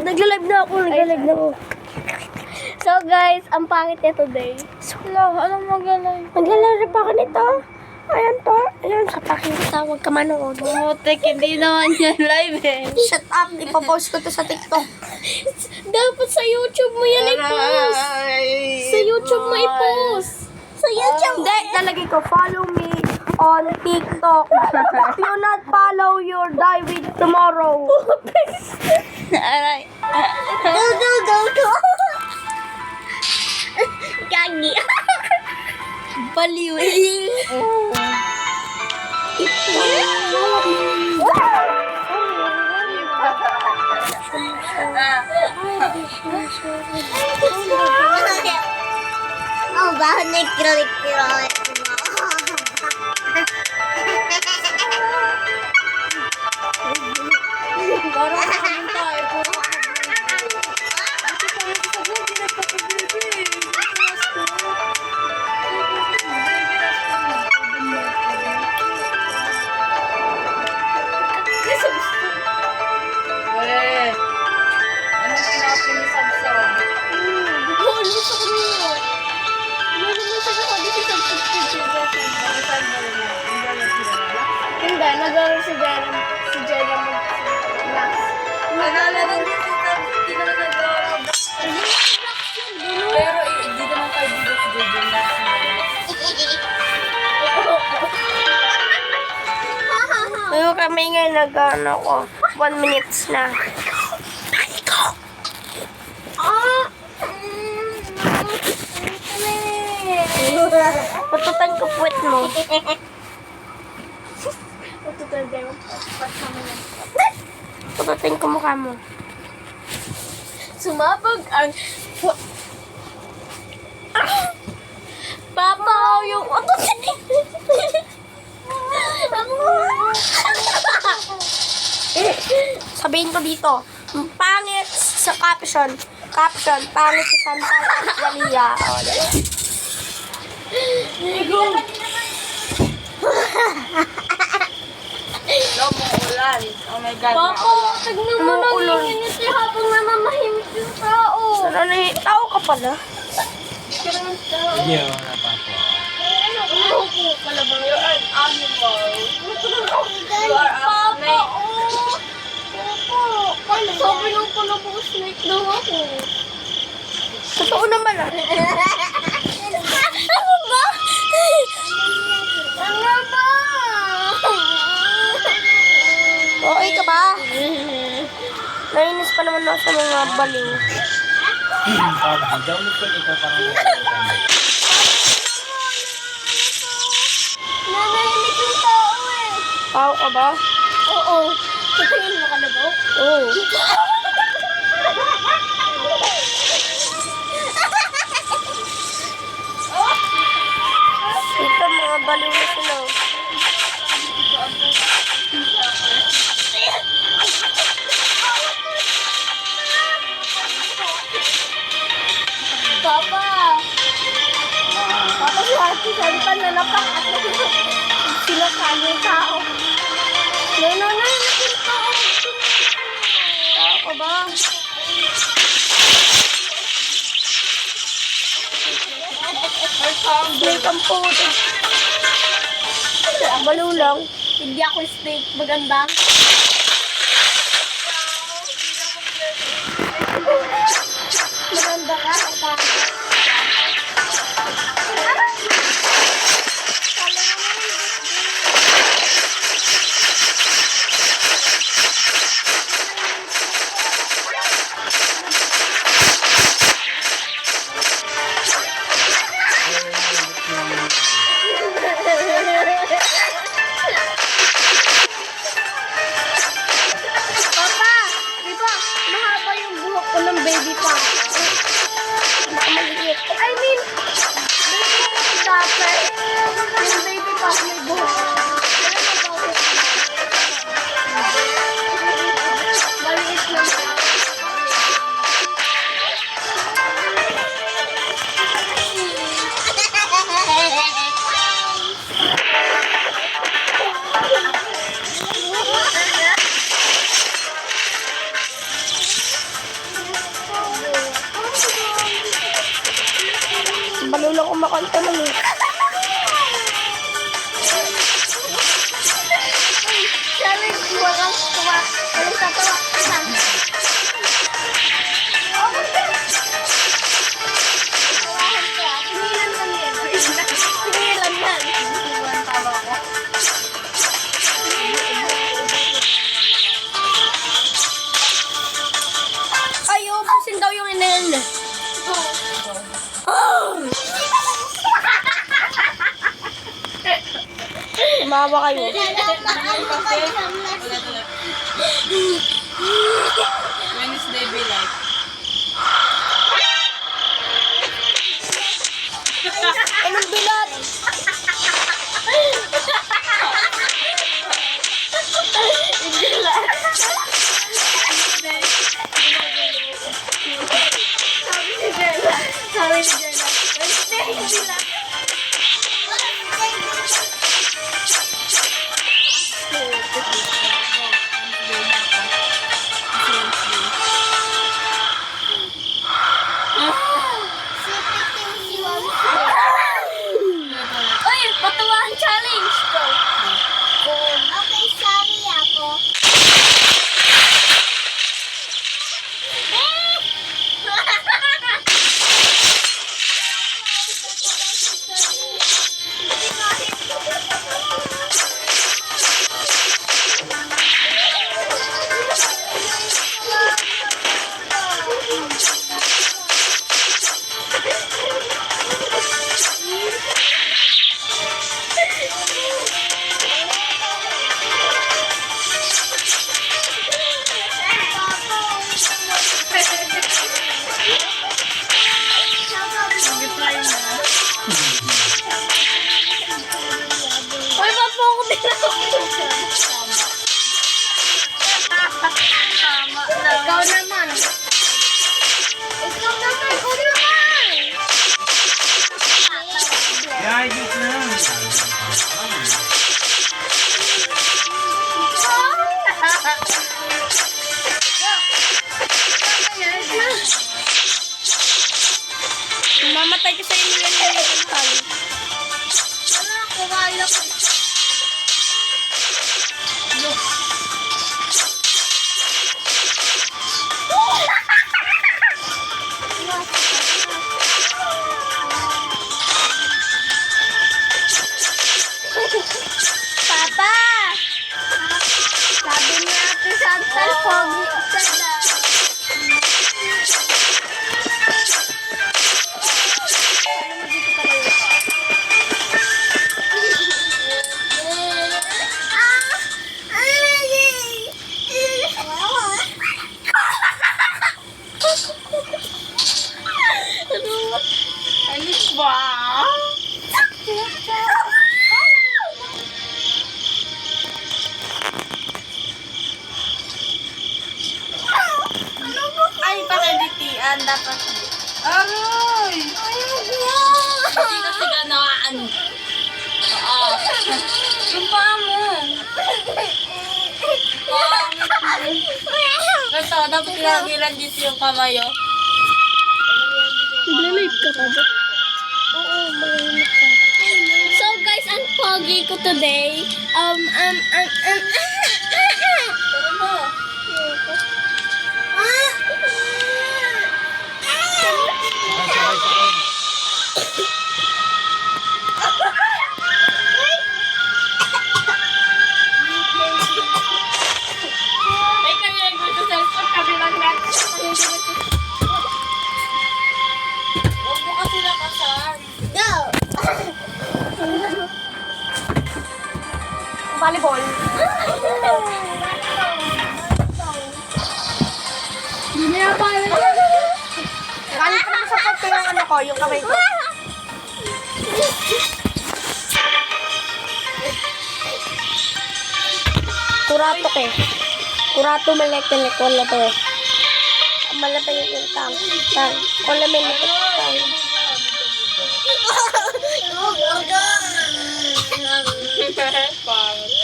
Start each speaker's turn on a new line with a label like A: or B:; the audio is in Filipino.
A: Nagla-live na ako. So guys, ang pangit niya today.
B: Hello, anong mag-live?
A: Maglalaro pa ako nito. Ayan to. Ayan, sa pakita. Huwag ka manood.
B: Mutik, hindi naman yan live eh.
A: Shut up. Ipapost ko to sa TikTok. Dapat sa YouTube mo yan i-post. Sa YouTube mo i-post. Sa YouTube. Hindi, nalagay ko. Follow me on TikTok. Do not follow your die with tomorrow.
B: Aray.
A: Go. Gagi.
B: Baliw.
A: Oh, bakit nagkilik-kilik mo?
B: Parang kami tayo.
A: Hindi, nag-aaral si Jeremy Max.
B: Naglalaro din si Sam, hindi naman nag-aaral. Pero hindi naman kayo dito si JJ Max.
A: Ngayon kami ngayon nag-ano ko. 1 minutes na. Patutan ko puwet mo. Patutan ko mukha mo.
B: Sumabog ang... Papa, yung
A: Sabihin ko dito, pangit sa caption. Caption, pangit si Chantal at Dalia.
B: umuulan. Oh my God.
A: Bako, tignan mo lang yung init habang namamahimik yung tao. Sana na tao ka pala.
C: Hindi ako napapo.
B: Ano po pala ba? You're an animal. You are a snake.
A: Sabi nung pala po snake daw ako. Totoo naman ah. Ano ba? Ano ba? Okay ka ba? Nainis pa naman ako sa mga baliw.
C: Hindi ako nagpun ikaw parang nagpun.
A: Nanahimik yung tao eh. Tao ka ba? Oo. Katingin mo ka na ba? Oo. Ito mga baliw na sila. Papa! Papa, si Ate Santa na napak at sila kanyang tao. Nananayin yung tao. Tao ka ba? Break ang puto. Balo lang. Hindi ako steak. Maganda. Maganda ka. Papa, di ba, mahaba yung buhok ko ng baby pa. Maliit. I mean, baby dapper. Yung baby pa, may buhok. Maliit lang. Baliw lang kumakanta man eh.
B: Challenge mo lang tuwa. Walang tatawa. Tawahan ka. Tingilan lang yan. Tingilan yan. Tingilan tawa ko.
A: Ay, ubusin daw yung inen. Tumawa kayo.
B: Wednesday be like.
A: Anong bilat?
B: Sabi ni Jenna. Wednesday be like.
A: Uy, patawahan challenge.
B: Okay, sorry ako.
A: Uy, ba't mo ako tinawag?
B: Ikaw naman. Ikaw naman. Ikaw naman.
C: Kaya, git na.
A: Mamatay ka sa inyo yan yung talo.
B: Ano, kumain ako.
A: Papa! Sabi ni Ate Santa, pogi ka daw.
B: Ano ba? Ay, pakilitian. Dapat. Aroy! Hindi kasi ganaan. Oo. Yung paa mo. Ito, dapat ilagilan dito yung kamay, oh.
A: Nag-live ka pa ba? Oo, mag-live ka. So guys, ang pogi ko today.
B: Pero mo. Ay, kami nag-gusto sa cellphone. Kami lang natin. Huwag mo kasi lakasan.
A: Go! Volleyball. Hindi na pa.
B: Kalit mo sa pagka yung ano ko, yung kamay ko.
A: Kurato ke. Kurato malek-lek wala pa. Malapit yung tang. Wala may tang.
B: Pangit.